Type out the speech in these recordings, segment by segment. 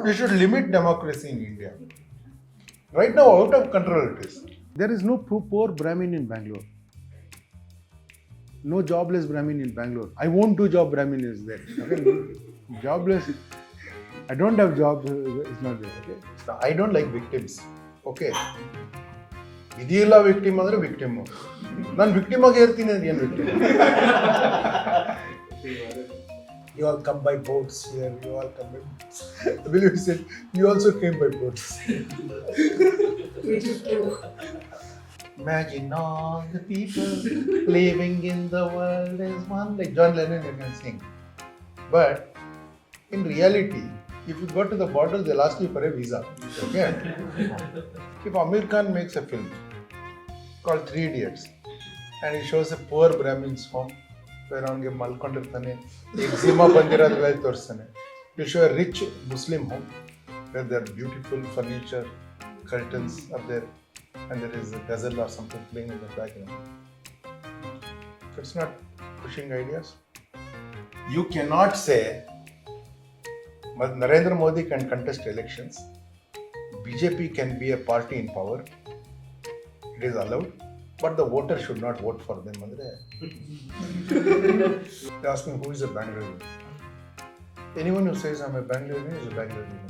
You should limit democracy in India. Right now, out of control it is. There is no poor Brahmin in Bangalore. No jobless Brahmin in Bangalore. I won't do job Brahmin is there. Okay? Jobless. I don't have job is not there. Okay? So I don't like victims. Okay. ಇದೆಲ್ಲ victim ಅಂದ್ರೆ victim. ನಾನು victim ಆಗಿ ಇರ್ತೀನಿ ಅಂದ್ರೆ ಏನು victim? You all come by boats here. You all come by. I believe you said you also came by boats. Imagine all the people living in the world as one. Like John Lennon, you can sing. But in reality, if you go to the border, they'll ask you for a visa. Okay? If Amir Khan makes a film called Three Idiots and he shows a poor Brahmin's home where ಅವನಿಗೆ ಮಲ್ಕೊಂಡಿರ್ತಾನೆ, eczema ಬಂದಿರೋದೆಲ್ಲ ತೋರಿಸ್ತಾನೆ. You show a rich Muslim home where there are beautiful furniture, curtains are there, and there is a gazelle or something playing in the background. It's not pushing ideas. You cannot say Narendra Modi can contest elections, BJP can be a party in power, it is allowed, but the voter should not vote for them. They ask me who is a Bangalorean. Anyone who says I'm a Bangalorean is a Bangalorean.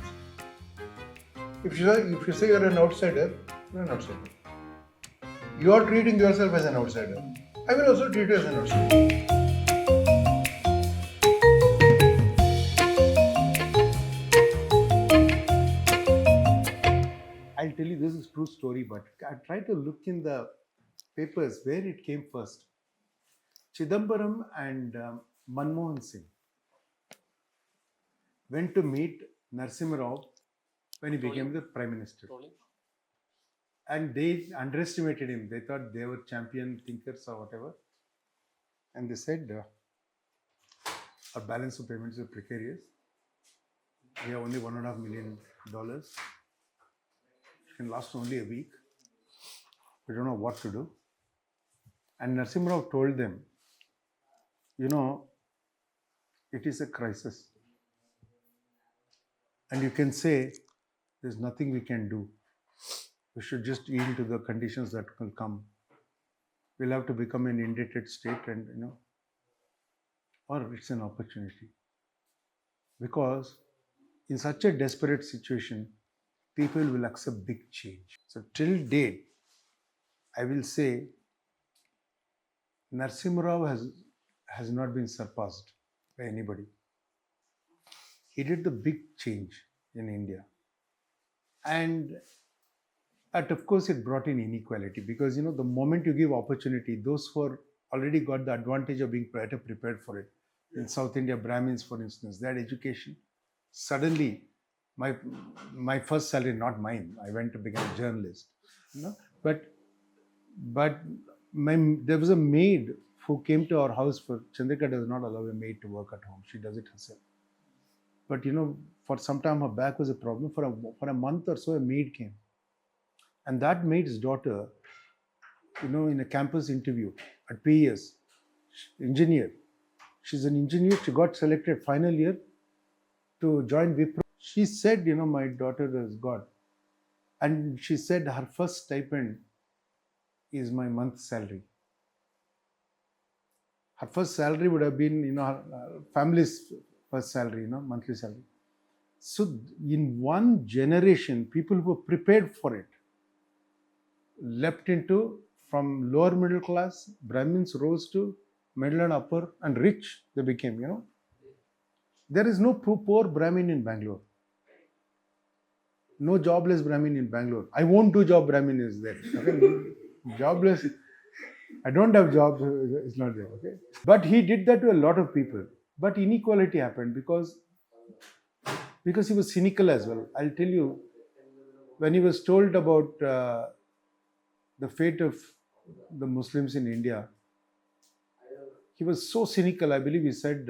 If you say you're an outsider, you're an outsider. You are treating yourself as an outsider. I will also treat you as an outsider. I'll tell you, this is true story, but I tried to look in the papers where it came first. Chidambaram and Manmohan Singh went to meet Narasimha Rao when he became the Prime Minister. And they underestimated him. They thought they were champion thinkers or whatever. And they said, our balance of payments are precarious. We have only $1.5 million. It can last only a week. We don't know what to do. And Narasimha Rao told them, you know, it is a crisis. And you can say, there's nothing we can do. We should just yield to the conditions that will come. We'll have to become an indebted state and, or it's an opportunity. Because in such a desperate situation, people will accept big change. So till date, I will say, Narasimha Rao has not been surpassed by anybody. He did the big change in India. And of course, it brought in inequality because, the moment you give opportunity, those who are already got the advantage of being better prepared for it. In South India, Brahmins, for instance, they had education. Suddenly, my first salary, not mine, I went to become a journalist. But there was a maid who came to our house. For Chandrika does not allow a maid to work at home. She does it herself. But for some time her back was a problem. For a month or so, a maid came. And that maid's daughter, in a campus interview at PES, engineer. She's an engineer. She got selected final year to join Wipro. She said, my daughter has got. And she said her first stipend is my month's salary. Her first salary would have been, her family's first salary, monthly salary. So in one generation, people who were prepared for it leapt into, from lower middle class, Brahmins rose to middle and upper and rich they became, There is no poor Brahmin in Bangalore. No jobless Brahmin in Bangalore. I won't do job Brahmin is there. Okay? Jobless, I don't have job, it's not there. Okay? But he did that to a lot of people. But inequality happened because he was cynical as well. I'll tell you, when he was told about the fate of the Muslims in India, he was so cynical. I believe he said,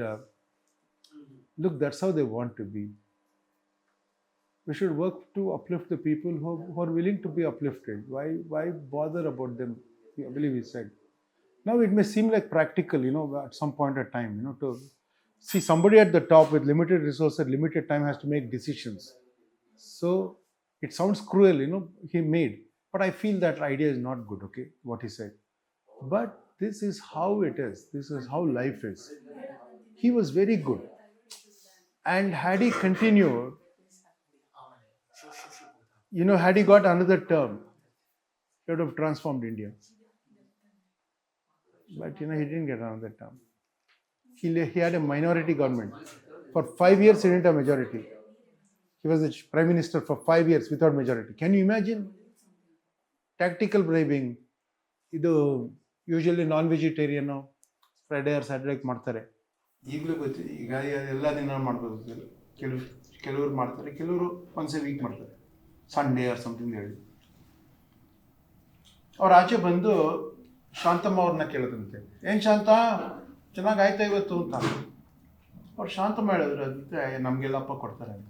look, that's how they want to be. We should work to uplift the people who are willing to be uplifted. Why bother about them? I believe he said. Now it may seem like practical, at some point of time, to see somebody at the top with limited resources, limited time has to make decisions. So it sounds cruel, he made. But I feel that idea is not good, okay, what he said. But this is how it is. This is how life is. He was very good. And had he continued, had he got another term, he would have transformed India. But, he didn't get another term. He had a minority government. For 5 years, he didn't have majority. He was the prime minister for 5 years without majority. Can you imagine? Tactical bribing. ಇದು usually ನಾನ್ vegetarian Friday R ಸ್ಯಾಟರ್ಡೇಗೆ ಮಾಡ್ತಾರೆ. ಈಗಲೂ ಗೊತ್ತು, ಈಗ ಎಲ್ಲ ದಿನ ಮಾಡ್ಬೋದು. ಕೆಲವರು ಮಾಡ್ತಾರೆ, ಕೆಲವರು ಒನ್ಸ್ ಎ ವೀಕ್ ಮಾಡ್ತಾರೆ, ಸಂಡೇ ಆರ್ ಸಮಥಿಂಗ್ ಹೇಳಿ. ಅವ್ರು ಆಚೆ ಬಂದು ಶಾಂತಮ್ಮ ಅವ್ರನ್ನ ಕೇಳೋದಂತೆ, ಏನು ಶಾಂತ ಚೆನ್ನಾಗಿ ಆಯ್ತಾ ಇವತ್ತು ಅಂತ. ಅವ್ರು ಶಾಂತಮ್ಮ ಹೇಳಿದ್ರು ಅದಂತೆ, ನಮಗೆಲ್ಲಪ್ಪ ಕೊಡ್ತಾರೆ ಅಂತ.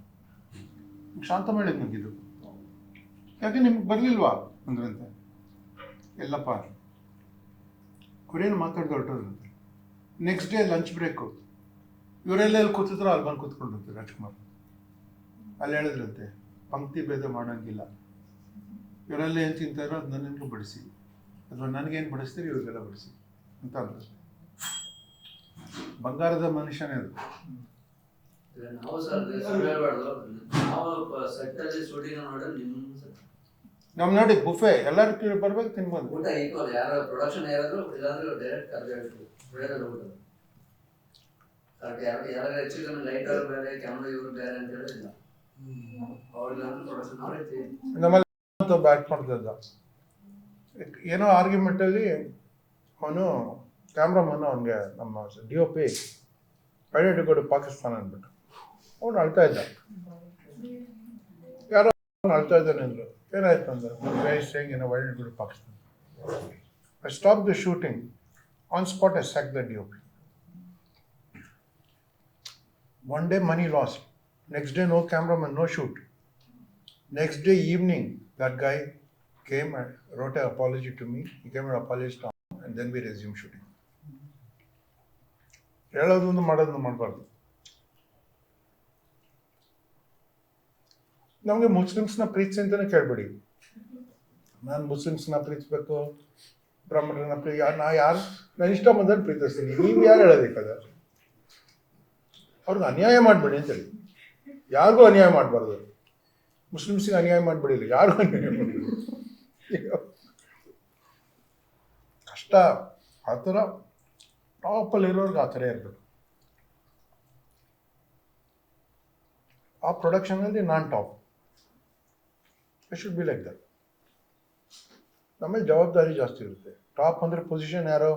ಶಾಂತಮ್ಮ ಹೇಳಿದ್ ನಂಗಿದು, ಯಾಕೆ ನಿಮ್ಗೆ ಬರಲಿಲ್ವಾ ಅಂದ್ರಂತೆ. ಎಲ್ಲಪ್ಪ ಅವ್ರೇನು ಮಾತಾಡ್ದು ಹೊರಟೋದ್ರಂತೆ. ನೆಕ್ಸ್ಟ್ ಡೇ ಲಂಚ್ ಬ್ರೇಕು, ಇವರೆಲ್ಲ ಎಲ್ಲಿ ಕೂತಿದ್ರು ಅಲ್ಲಿ ಬಂದು ಕೂತ್ಕೊಂಡ್ರಂತೆ ರಾಜ್ಕುಮಾರ್. ಅಲ್ಲಿ ಹೇಳಿದ್ರಂತೆ, ಪಂಕ್ತಿ ಭೇದ ಮಾಡೋಂಗಿಲ್ಲ, ಇವರೆಲ್ಲ ಏನು ತಿಂತಾರೋ ಅದು ನನಗೂ ಬಡಿಸಿ, ಅಥವಾ ನನಗೇನು ಬಡಿಸ್ತೀರಿ ಇವ್ರಿಗೆಲ್ಲ ಬಡಿಸಿ ಅಂತ ಅಂದ್ರು. ಬಂಗಾರದ ಮನುಷ್ಯನೇ ಅದು. ನಾವು ನೋಡಿ ಬುಫೆ ಎಲ್ಲರೂ ಬರ್ಬೇಕು, ತಿನ್ಬೋದು. ನಮ್ಮಲ್ಲಿ ಬ್ಯಾಟ್ ಮಾಡ್ತಿದ್ದ, ಏನೋ ಆರ್ಗ್ಯುಮೆಂಟಲ್ಲಿ ಅವನು ಕ್ಯಾಮ್ರಾಮನ್ ಅವನಿಗೆ ನಮ್ಮ DOP ಐಡೆಂಟಿಗೋಡು ಪಾಕಿಸ್ತಾನ ಅಂದ್ಬಿಟ್ಟು ಅವನು ಅಳ್ತಾ ಇದ್ದ. ಯಾರೋ ಅಳ್ತಾ ಇದ್ದಾನೆ ಅಂದರು. ಏನಾಯ್ತು ಅಂದ್ರೆ, saying why did you go to Pakistan? I stopped the shooting. On spot I sacked the DOP. One day money lost. Next day no cameraman, no shoot. Next day evening that guy came and wrote an apology to me. He came and apologized to me, and then we resumed shooting. ಹೇಳೋದೊಂದು ಮಾಡೋದೊಂದು ಮಾಡಬಾರ್ದು. ನಮಗೆ ಮುಸ್ಲಿಮ್ಸ್ನ ಪ್ರೀತಿಸಿ ಅಂತಲೇ ಕೇಳಬೇಡಿ. ನಾನು ಮುಸ್ಲಿಮ್ಸ್ನ ಪ್ರೀತಿಸ್ಬೇಕು, ಬ್ರಾಹ್ಮಣರನ್ನ ನಾನು ಇಷ್ಟ ಬಂದಲ್ಲಿ ಪ್ರೀತಿಸ್ತೀನಿ. ನೀವು ಯಾರು ಹೇಳೋದಕ್ಕದ? ಅವ್ರಿಗೆ ಅನ್ಯಾಯ ಮಾಡಬೇಡಿ ಅಂತೇಳಿ. ಯಾರಿಗೂ ಅನ್ಯಾಯ ಮಾಡಬಾರ್ದು. ಮುಸ್ಲಿಮ್ಸಿಗೆ ಅನ್ಯಾಯ ಮಾಡಬೇಡಿ, ಯಾರಿಗೂ ಅನ್ಯಾಯ ಮಾಡಬೇಡಿ. ಕಷ್ಟ. ಆ ಥರ ಟಾಪಲ್ಲಿರೋರ್ಗೆ ಆ ಥರ ಇರಬೇಕು. ಆ ಪ್ರೊಡಕ್ಷನಲ್ಲಿ ನಾನು top. I should be like that. ನಮಗೆ ಜವಾಬ್ದಾರಿ ಜಾಸ್ತಿ ಇರುತ್ತೆ. ಟಾಪ್ ಅಂದರೆ ಪೊಸಿಷನ್ ಯಾರೋ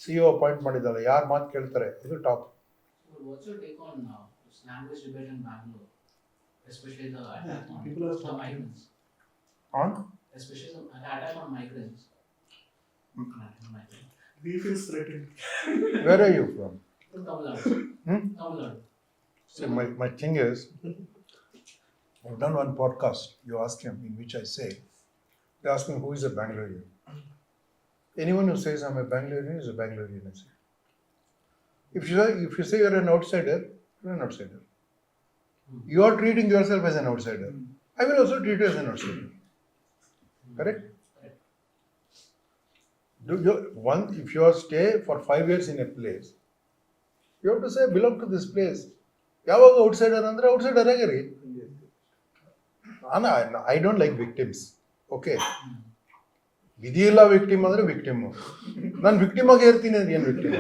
CEO ಅಪಾಯಿಂಟ್ ಮಾಡಿದ್ದಲ್ಲ, ಯಾರು ಮಾತು ಕೇಳ್ತಾರೆ, ಇದು top. What's your take on this language debate in Bangalore, especially the attack on migrants? On? Especially the attack on migrants. We feel threatened. Where are you from? From Tamil Nadu. Tamil Nadu. See, my thing is, I've done one podcast, you ask him, in which I say, they ask me who is a Bangalorean. Anyone who says I'm a Bangalorean is a Bangalorean, I say. If you say you're an outsider, you're an outsider. You are treating yourself as an outsider. I will also treat you as an outsider. Correct? If you stay for 5 years in a place, you have to say, I belong to this place. ಯಾವಾಗ outsider ಅಂದರೆ outsider ಆಗಿರಿ. I don't like victims. Okay, ವಿಧಿಯಿಲ್ಲ victim ಅಂದರೆ victim. ನಾನು victim ಆಗಿ ಇರ್ತೀನಿ ಅಂದ್ರೆ ಏನು ವಿಕ್ಟಿಮ್?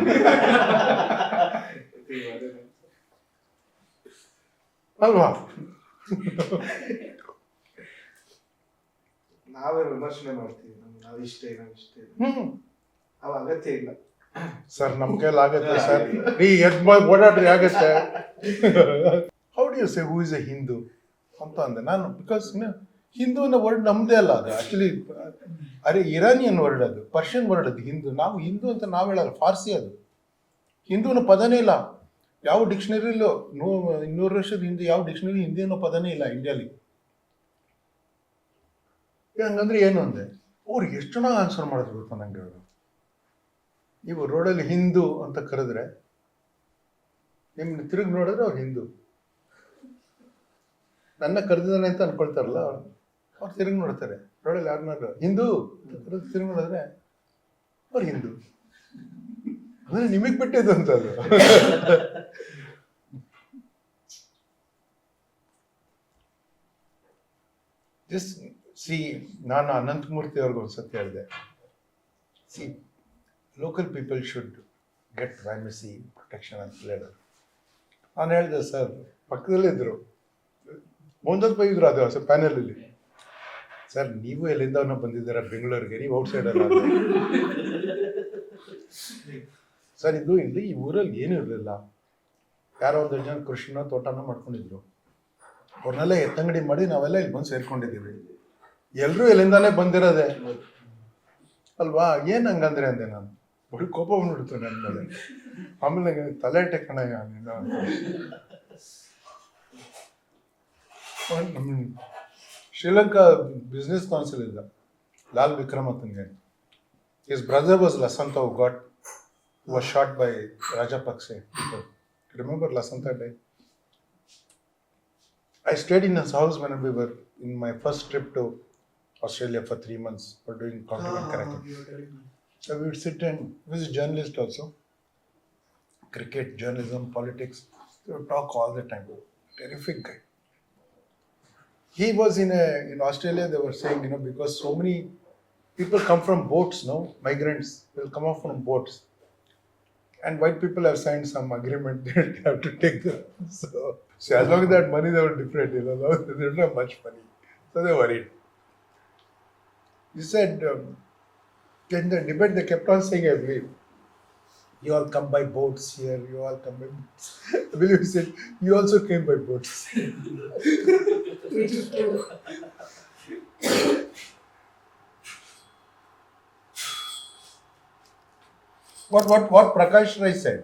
ಅಲ್ವಾ? ನಾವೇ ವಿಮರ್ಶನೆ ಮಾಡ್ತೀವಿ, ನಾವಿಷ್ಟೇ ಅವ ಅಗತ್ಯ ಇಲ್ಲ ಸರ್. ನಮ್ಮ ಕೈಯಲ್ಲಿ ಆಗತ್ತೆ ಸರ್, ನೀ ಓಡಾಡ್ರಿ ಆಗತ್ತೆ. How do you say who is a Hindu ಅಂತ ಅಂದೆ ನಾನು. ಬಿಕಾಸ್ ಹಿಂದೂ ಅನ್ನೋ ವರ್ಡ್ ನಮ್ಮದೇ ಅಲ್ಲ, ಅದು ಆ್ಯಕ್ಚುಲಿ ಇರಾನಿಯನ್ ವರ್ಡ್, ಅದು ಪರ್ಷಿಯನ್ ವರ್ಡ್, ಅದು ಹಿಂದೂ. ನಾವು ಹಿಂದೂ ಅಂತ ನಾವು ಹೇಳಲ್ಲ, ಫಾರ್ಸಿ ಅದು. ಹಿಂದೂ ಅನ್ನೋ ಪದನೇ ಇಲ್ಲ ಯಾವ ಡಿಕ್ಷನರಿಲೂ. 200 ವರ್ಷದ ಹಿಂದೆ ಯಾವ ಡಿಕ್ಷನರಿ ಹಿಂದಿ ಅನ್ನೋ ಪದನೇ ಇಲ್ಲ ಇಂಡಿಯಾಲಿ. ಹಂಗಂದ್ರೆ ಏನು ಅಂದೆ, ಅವ್ರಿಗೆ ಎಷ್ಟು ಚೆನ್ನಾಗಿ ಆನ್ಸರ್ ಮಾಡೋದು ಗೊತ್ತಾ ನಂಗೆ. ಅವರು ನೀವು ರೋಡಲ್ಲಿ ಹಿಂದೂ ಅಂತ ಕರೆದ್ರೆ ನಿಮ್ಮನ್ನ ತಿರುಗಿ ನೋಡಿದ್ರೆ ಅವ್ರು ಹಿಂದೂ. ನನ್ನ ಕರೆದಿದ್ದಾನೆ ಅಂತ ಅನ್ಕೊಳ್ತಾರಲ್ಲ ಅವ್ರು ತಿರುಗಿ ನೋಡ್ತಾರೆ, ರೋಡಲ್ಲಿ ಯಾರನ್ನಾರು ಹಿಂದೂ ತಿರುಗಿ ನೋಡಿದ್ರೆ ಅವ್ರು ಹಿಂದೂ, ಅಂದ್ರೆ ನಿಮಗೆ ಬಿಟ್ಟಿದ್ದು ಅಂತ ಅದು. ಜಸ್ಟ್ ಸಿ, ನಾನು ಅನಂತಮೂರ್ತಿ ಅವ್ರಿಗೆ ಒಂದ್ಸತಿ ಹೇಳಿದೆ, C local people should get ಪ್ರೈಮಸಿ protection ಅಂತ ಹೇಳಿದ್ರು. ನಾನು ಹೇಳಿದೆ ಸರ್, ಪಕ್ಕದಲ್ಲಿದ್ದರು, ಒಂದೊಂದು ಪೈ ಇದ್ರು ಅದು ಹೊಸ ಪ್ಯಾನಲಲ್ಲಿ, ಸರ್ ನೀವು ಎಲ್ಲಿಂದವನ್ನ ಬಂದಿದ್ದೀರಾ ಬೆಂಗಳೂರಿಗೆ, ನೀವು ಔಟ್ಸೈಡರ್ ಸರ್. ಇದು ಇಲ್ಲಿ ಈ ಊರಲ್ಲಿ ಏನೂ ಇರಲಿಲ್ಲ, ಯಾರೋ ಒಂದು ಜನ ಕೃಷಿನ ತೋಟನ ಮಾಡ್ಕೊಂಡಿದ್ರು, ಅವ್ರನ್ನೆಲ್ಲ ಎತ್ತಂಗಡಿ ಮಾಡಿ ನಾವೆಲ್ಲ ಇಲ್ಲಿ ಬಂದು ಸೇರ್ಕೊಂಡಿದ್ದೀವಿ, ಎಲ್ಲರೂ ಎಲ್ಲಿಂದಾನೇ ಬಂದಿರೋದೆ ಅಲ್ವಾ, ಏನು ಹಂಗಂದ್ರೆ ಅಂದೆ ನಾನು. ಬರೀ ಕೋಪ ಬಂದ್ಬಿಡ್ತು ನನ್ನ ಮೇಲೆ. ಆಮೇಲೆ ನಂಗೆ ತಲೆ ಟೆಕ್ಕಣಯ್ಯ ನೀನು. ನಮ್ಮ ಶ್ರೀಲಂಕಾ ಬಿಸ್ನೆಸ್ ಕೌನ್ಸಿಲ್ ಇದ್ದ Lal Wickrematunge, his brother was Lasantha who got was shot by Rajapakse. Remember Lasanta Day? I stayed in his house when we were in my first trip to Australia for 3 months for doing continent cracking. So we would sit and he was a journalist also. Cricket, journalism, politics. We would talk all the time. Terrific guy. He was in Australia, they were saying, because so many people come from boats, migrants will come off from boats. And white people have signed some agreement that they have to take them. So as long as that money, they were different, they didn't have much money. So they worried. He said, in the debate, they kept on saying, I believe, you all come by boats here, you all come by boats. I believe he said, you also came by boats. Which is true. What Prakash Rai said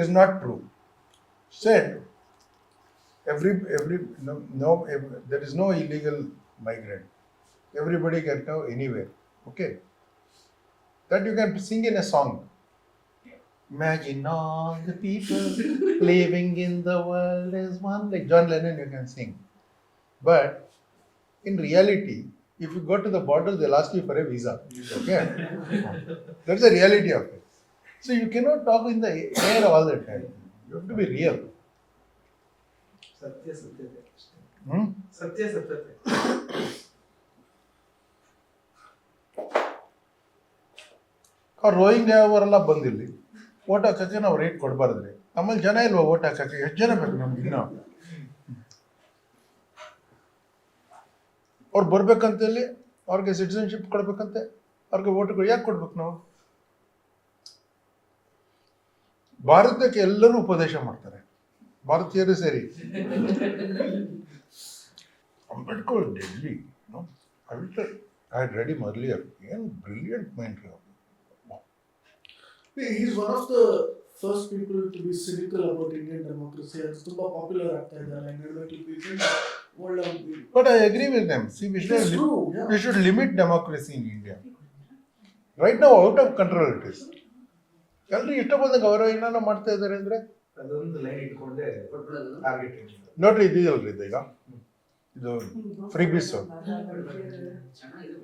is not true. Said there is no illegal migrant. Everybody can go anywhere. Okay, that you can sing in a song. Imagine all the people living in the world as one. Like John Lennon, you can sing. But in reality, if you go to the border, they'll ask you for a visa. Okay? That's the reality of it. So you cannot talk in the air all the time. You have to be real. ಸತ್ಯ ಸತ್ಯತೆ ಅಷ್ಟೇ. Hmm? ಸತ್ಯ ಸತ್ಯತೆ. ಅವ್ರು rowing ಅವರೆಲ್ಲ ಬಂದಿಲ್ಲಿ vote ಹಾಕಕ್ಕೆ ನಾವು rate ಕೊಡಬಾರ್ದ್ರಿ. ನಮ್ಮಲ್ಲಿ ಜನ ಇಲ್ವಾ ಓಟ್ ಹಾಕಕ್ಕೆ? ಎಷ್ಟು ಜನ ಬೇಕು ನಮ್ಗೆ ಇನ್ನೂ? ಅವ್ರು ಬರ್ಬೇಕಂತೇಳಿ ಅವ್ರಿಗೆ ಸಿಟಿಸನ್ಶಿಪ್ ಕೊಡ್ಬೇಕಂತೆ, ಅವ್ರಿಗೆ ಓಟ್ಗಳು ಯಾಕೆ ಕೊಡ್ಬೇಕು ನಾವು? ಭಾರತಕ್ಕೆ ಎಲ್ಲರೂ ಉಪದೇಶ ಮಾಡ್ತಾರೆ, ಭಾರತೀಯರು ಸೇರಿ. Ambedkar Delhi, I had read him earlier. ಏನು brilliant mind. He's one of the first people to be cynical about Indian democracy. It's ತುಂಬಾ popular ಆಗ್ತಾ ಇದ್ದಾರೆ. But I agree with them. See, we should limit democracy in India. Right now, out of control it is. ಎಲ್ಲರೂ ಇಷ್ಟ ಬಂದಂಗೆ ಅವರು ಏನಾರ ಮಾಡ್ತಾ ಇದ್ದಾರೆ ಅಂದ್ರೆ ಅದೊಂದು ಲೈನ್ ಇಟ್ಕೊಂಡೆ ಟಾರ್ಗೆಟ್. ನೋಡ್ರಿ, ಇದೆಯಲ್ರಿ ಈಗ ಇದು ಫ್ರೀ ಬೀಸ್.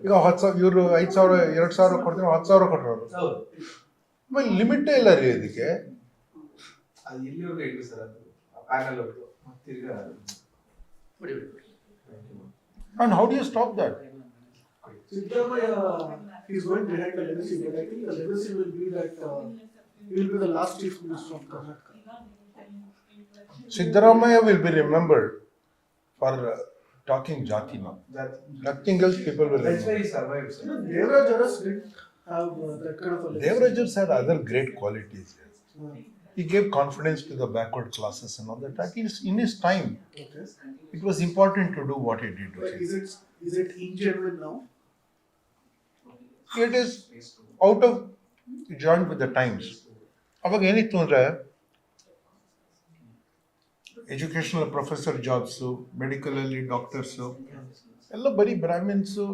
ಈಗ 10,000 ಇವರು 5,000 2,000 ಕೊಡ್ತೀನಿ, 10,000 ಕೊಟ್ಟರು. ಆಮೇಲೆ ಲಿಮಿಟೇ ಇಲ್ಲ ರೀ ಅದಕ್ಕೆ. ಅದು ಇಲ್ಲಿವರೆಗೂ ಇಟ್ಟು ಸರ್, ಅದು ಪ್ಯಾನಲ್ ಅವ್ರು ತಿರ್ಗಾ. And how do you stop that? Siddaramaiah, he's going behind the legacy, but I think the legacy will be that he will be the last chief minister of Karnataka. Siddaramaiah will be remembered for talking jati now. Nothing else people will That's why remember. he survived, sir. Devraj Aras didn't have that kind of a legacy. Devraj had other great qualities. He gave confidence to the backward classes and all that. At least in his time, Okay. it was important to do what he did. But is it ingenuine now? It is out of joint with the times. ಅವಾಗ ಏನಿತ್ತು ಅಂದರೆ educational professor jobs, ಮೆಡಿಕಲಲ್ಲಿ doctors ಎಲ್ಲ ಬರೀ Brahmins,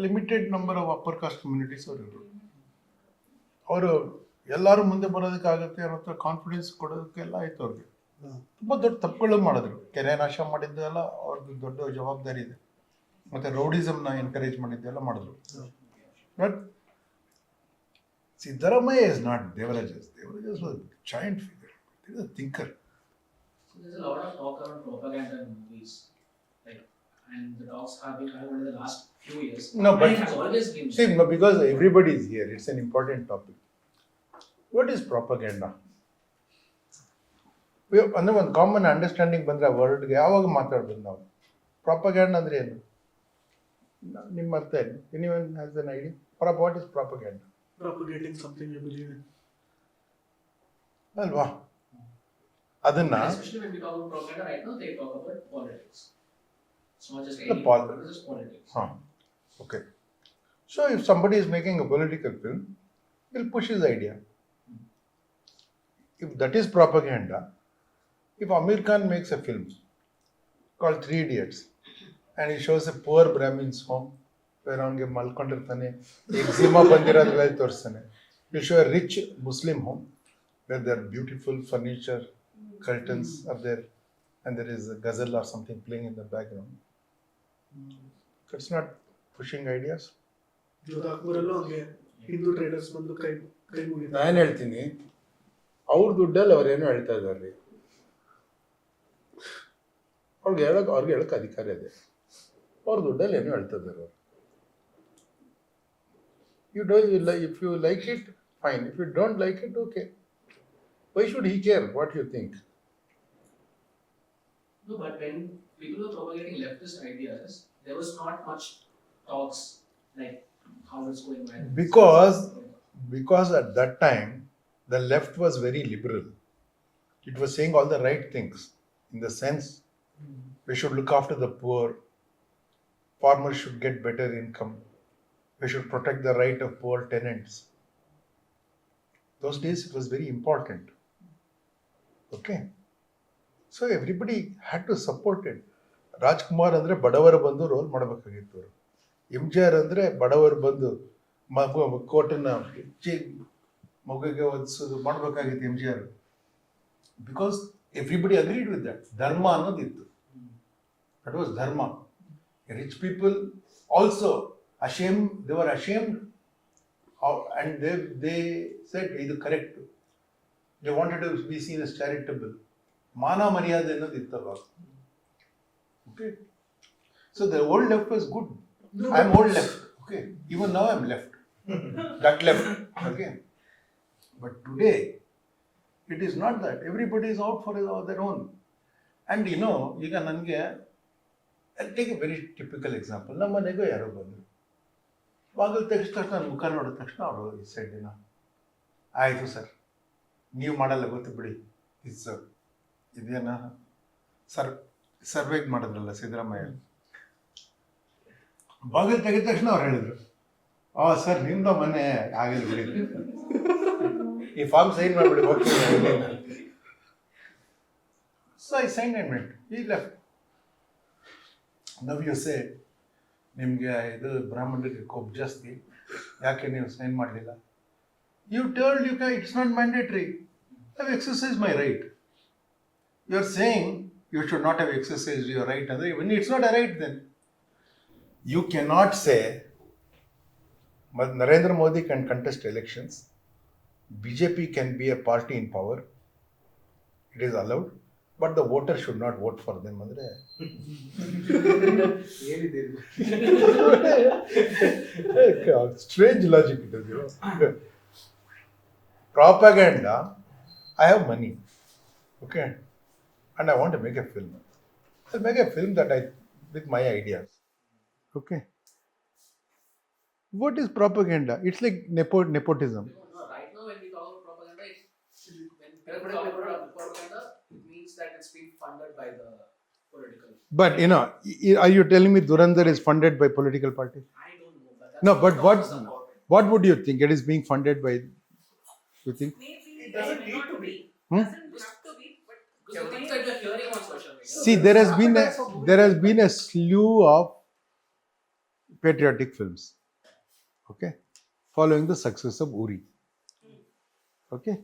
limited number of upper caste communities ಅವರು ಎಲ್ಲರೂ ಮುಂದೆ ಬರೋದಕ್ಕಾಗುತ್ತೆ ಅನ್ನೋ ಕಾನ್ಫಿಡೆನ್ಸ್ ಕೊಡೋದಕ್ಕೆಲ್ಲ ಆಯ್ತು ಅವ್ರಿಗೆ. ತುಂಬ ದೊಡ್ಡ ತಪ್ಪುಗಳು ಮಾಡಿದ್ರು. ಕೆರೆ ನಾಶ ಮಾಡಿದ್ದೆಲ್ಲ ಅವ್ರದ್ದು ದೊಡ್ಡ ಜವಾಬ್ದಾರಿ ಇದೆ. ಮತ್ತು ರೌಡಿಸಮ್ನ ಎನ್ಕರೇಜ್ ಮಾಡಿದ್ದೆಲ್ಲ ಮಾಡಿದ್ರು. But Siddaramaiah is not Devarajas. Devarajas was a giant figure. He was a thinker. So there's a lot of talk around propaganda in movies, like, and the talks have been kind of in the last few years. No, but and it has always been. see, no, because everybody is here, it's an important topic. What is propaganda? ಅಂದರೆ ಒಂದು common understanding ಬಂದರೆ ಆ ವರ್ಡ್ಗೆ ಯಾವಾಗ ಮಾತಾಡ್ಬೋದು ನಾವು? Propaganda ಅಂದರೆ ಏನು? ನಿಮ್ಮ ಅರ್ಥ ಏನು? Anyone has N idea? What is propaganda? Propagating something you believe in. ಅಲ್ವಾ? ಅದನ್ನ Especially when we talk about propaganda right now, they talk about politics. It's not just The any politics, it's just politics. Okay. So if somebody is making a political film, he'll push his idea. If that is propaganda, if Amir Khan makes a film called Three Idiots and he shows a poor Brahmin's home where ಅವನಿಗೆ ಮಲ್ಕೊಂಡಿರ್ತಾನೆ, eczema ಬಂದಿರೋದೆಲ್ಲ ತೋರಿಸ್ತಾನೆ. You show a rich Muslim home where there are beautiful furniture, curtains are there, and there is a ghazal or something playing in the background. That's not pushing ideas. ಜೋಧಾಪುರಲ್ಲೂ ಹಂಗೆ Hindu traders ಬಂದು ಕೈ ಮುಗಿತಾರೆ. ನಾನು ಹೇಳ್ತೀನಿ, ಅವ್ರ ದುಡ್ಡಲ್ಲಿ ಅವ್ರೇನೋ ಹೇಳ್ತಾ ಇದ್ದಾರೆ. ಅವ್ರಿಗೆ ಹೇಳಕ್ಕೆ ಅಧಿಕಾರ ಇದೆ. ಅವ್ರ ದುಡ್ಡಲ್ಲಿ ಏನೋ ಹೇಳ್ತಾ ಇದ್ದಾರೆ ಅವರು. If you like it, fine. If you don't like it, okay. Why should he care what you think? No, but when people were propagating leftist ideas, there was not much talks like how it's going well. Because at that time, the left was very liberal. It was saying all the right things in the sense we should look after the poor, farmers should get better income, we should protect the right of poor tenants. Those days it was very important. Okay. So everybody had to support it. Rajkumar andre badavara bandu role ಮಾಡಬೇಕಾಗಿತ್ತು. MJR ಅಂದ್ರೆ ಬಡವರು ಬಂದು ಕೋಟನ್ನ ಮಗುಗೆ ಒದಿಸೋದು ಮಾಡಬೇಕಾಗಿತ್ತು MJR. Because everybody agreed with that. ಧರ್ಮ ಅನ್ನೋದಿತ್ತು. That was dharma. Rich people also they were ashamed and they said ಇದು correct. They wanted to be seen as charitable. ಮಾನ ಮರ್ಯಾದೆ ಅನ್ನೋದು ಇತ್ತಲ್ಲ. Okay. So the old left was good. I'm old left. Okay. Even now I'm left. That left. Okay. But today, it is not that. Everybody is out for their own. And you know, ಈಗ ನನಗೆ I'll take a very typical example. ನಮ್ಮ ಮನೆಗೂ ಯಾರೋ ಬಂದರು. ಬಾಗಿಲು ತೆಗೆದ ತಕ್ಷಣ ನನ್ನ ಮುಖ ನೋಡಿದ ತಕ್ಷಣ ಅವರು ಈ ಸೈಡಿನ ಆಯಿತು ಸರ್, ನೀವು ಮಾಡಲ್ಲ ಗೊತ್ತು ಬಿಡಿ. ಇದೇನ ಸರ್ವೇಗೆ ಮಾಡಿದ್ರಲ್ಲ ಸಿದ್ದರಾಮಯ್ಯ. ಬಾಗಿಲು ತೆಗೆದ ತಕ್ಷಣ ಅವ್ರು ಹೇಳಿದ್ರು, ಸರ್ ನಿಮ್ದು ಮನೆ ಆಗಿಲ್ಲ ಬಿಡಿ, ಈ ಫಾರ್ಮ್ ಸೈನ್ ಮಾಡಿಬಿಡಿ ಹೋಗ್ತೀನಿ. So I sign and went. ಈ ಲೆಫ್ಟ್. ನವ್ ಯು ಸೇ ನಿಮಗೆ ಇದು ಬ್ರಾಹ್ಮಣರಿಗೆ ಕೊಬ್ಬು ಜಾಸ್ತಿ, ಯಾಕೆ ನೀವು ಸೈನ್ ಮಾಡಲಿಲ್ಲ? You told you it's not mandatory. I have exercise my right. You are saying you should not have exercise your right ಅಂದರೆ it's not a right then. You cannot say Narendra Modi can contest elections, BJP can be a party in power, it is allowed, but the voter should not vote for them. Strange logic it is, you know. Propaganda, I have money, okay, and I want to make a film. I'll make a film with my ideas. Okay. What is propaganda? It's like nepotism. No, right now when we talk about propaganda, when we talk about propaganda, it means that it's being funded by the political. But you know, are you telling me Durandar is funded by political parties? I don't know, but that's No, but what would you think? It is being funded by, you think? Maybe It doesn't need to be. Doesn't have to be, but because the things that we are hearing on social media. See, there has been a slew of patriotic films, okay, following the success of Uri. Okay,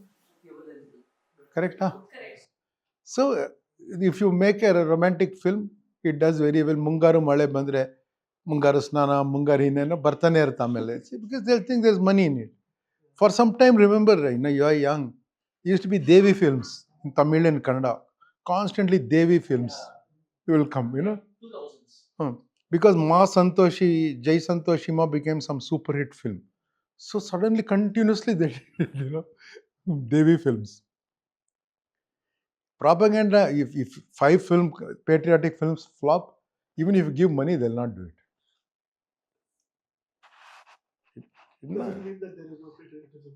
correct, huh? correct. So, if you make a romantic film, it does very well. Mungaru male bandre, Mungaru snana, Mungaru hineno, bartane irta amele. See, because they think there's money in it. For some time, remember, you are young. It used to be Devi films in Tamil and Kannada. Constantly Devi films will come, 2000s. Because Ma Santoshi, Jai Santoshima became some super hit film. So suddenly, continuously, they did, Devi films. Propaganda, if 5 patriotic films flop, even if you give money, they'll not do it. Doesn't mean that there is no patriotism.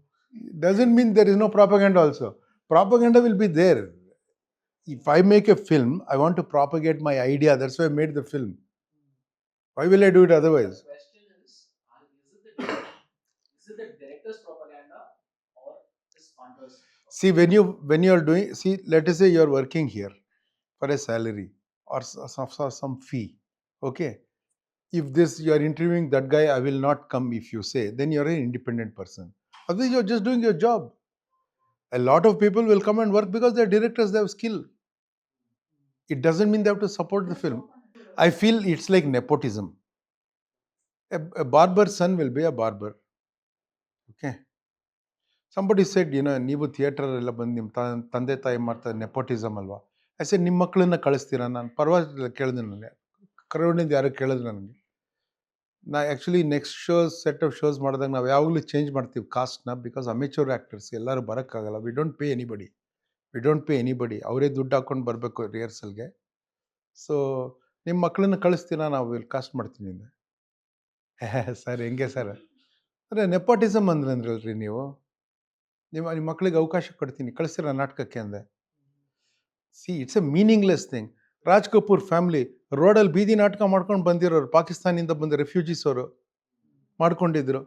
Doesn't mean there is no propaganda also. Propaganda will be there. If I make a film, I want to propagate my idea. That's why I made the film. Why will I do it otherwise? The question is it the director's propaganda or the funders? See, when you are doing, see, let us say you are working here for a salary or some fee. Okay. If you are interviewing that guy, I will not come if you say, then you are an independent person. Otherwise, you are just doing your job. A lot of people will come and work because they are directors, they have skill. It doesn't mean they have to support the film. I feel it's like nepotism. A barber's son will be a barber. Okay. Somebody said, ನೀವು theatre ಎಲ್ಲ ಬಂದು ನಿಮ್ಮ ತಂದೆ ತಾಯಿ ಮಾಡ್ತಾರೆ nepotism ಅಲ್ವಾ? I said ನಿಮ್ಮ ಮಕ್ಕಳನ್ನ ಕಳಿಸ್ತೀರಾ? ನಾನು ಪರವಾಗಿಲ್ಲ ಕೇಳಿದೆ ನನಗೆ. ಕರೋಡಿಂದ ಯಾರು ಕೇಳಿದ್ರು ನನಗೆ. ನಾ actually next set of shows ಮಾಡಿದಾಗ ನಾವು ಯಾವಾಗಲೂ ಚೇಂಜ್ ಮಾಡ್ತೀವಿ ಕಾಸ್ಟ್ನ, ಬಿಕಾಸ್ ಅಮೆಚೂರ್ ಆ್ಯಕ್ಟರ್ಸ್ ಎಲ್ಲರೂ ಬರೋಕ್ಕಾಗಲ್ಲ. We don't pay anybody. ಅವರೇ ದುಡ್ಡು ಹಾಕ್ಕೊಂಡು ಬರಬೇಕು ರಿಹರ್ಸಲ್ಗೆ. ಸೊ ನಿಮ್ಮ ಮಕ್ಕಳನ್ನ ಕಳಿಸ್ತೀರಾ? ನಾವು ಇಲ್ಲಿ ಕಾಸ್ಟ್ ಮಾಡ್ತೀನಿ ಅಂದೆ. ಸರ್ ಹೆಂಗೆ ಸರ್? ಅಂದರೆ ನೆಪೋಟಿಸಮ್ ಅಂದ್ರಲ್ರಿ ನೀವು. ನಿಮ್ಮ ಮಕ್ಕಳಿಗೆ ಅವಕಾಶ ಕೊಡ್ತೀನಿ, ಕಳಿಸ್ತೀರಾ ನಾಟಕಕ್ಕೆ ಅಂದೆ. C, it's A meaningless thing. Raj Kapoor family ರೋಡಲ್ಲಿ ಬೀದಿ ನಾಟಕ ಮಾಡ್ಕೊಂಡು ಬಂದಿರೋರು, ಪಾಕಿಸ್ತಾನಿಂದ ಬಂದ ರೆಫ್ಯೂಜೀಸ್ ಅವರು ಮಾಡ್ಕೊಂಡಿದ್ರು.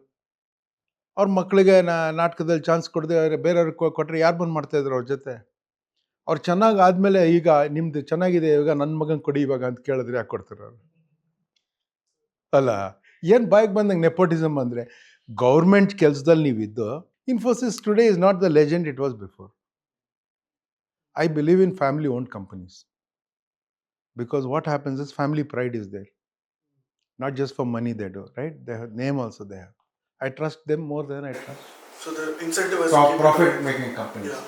ಅವ್ರ ಮಕ್ಕಳಿಗೆ ನಾಟಕದಲ್ಲಿ ಚಾನ್ಸ್ ಕೊಡದೆ ಬೇರೆಯವ್ರಿಗೆ ಕೊಟ್ಟರೆ ಯಾರು ಬಂದು ಮಾಡ್ತಾಯಿದ್ರು ಅವ್ರ ಜೊತೆ? ಅವ್ರು ಚೆನ್ನಾಗಿ ಆದಮೇಲೆ ಈಗ ನಿಮ್ದು ಚೆನ್ನಾಗಿದೆ, ಇವಾಗ ನನ್ನ ಮಗನ ಕೊಡಿ ಇವಾಗ ಅಂತ ಕೇಳಿದ್ರೆ ಯಾಕೆ ಕೊಡ್ತಾರೆ ಅವರು? ಅಲ್ಲ, ಏನು ಬಾಯಿಗೆ ಬಂದಂಗೆ ನೆಪೋಟಿಸಮ್ ಅಂದರೆ, ಗೌರ್ಮೆಂಟ್ ಕೆಲಸದಲ್ಲಿ ನೀವಿದ್ದು, Infosys today is not the legend it was before. I believe in family-owned companies. Because what happens is family pride is there. Not just for money they do, right? They have name also they have. I trust them more than I trust So the incentivizing profit-making companies. Yeah.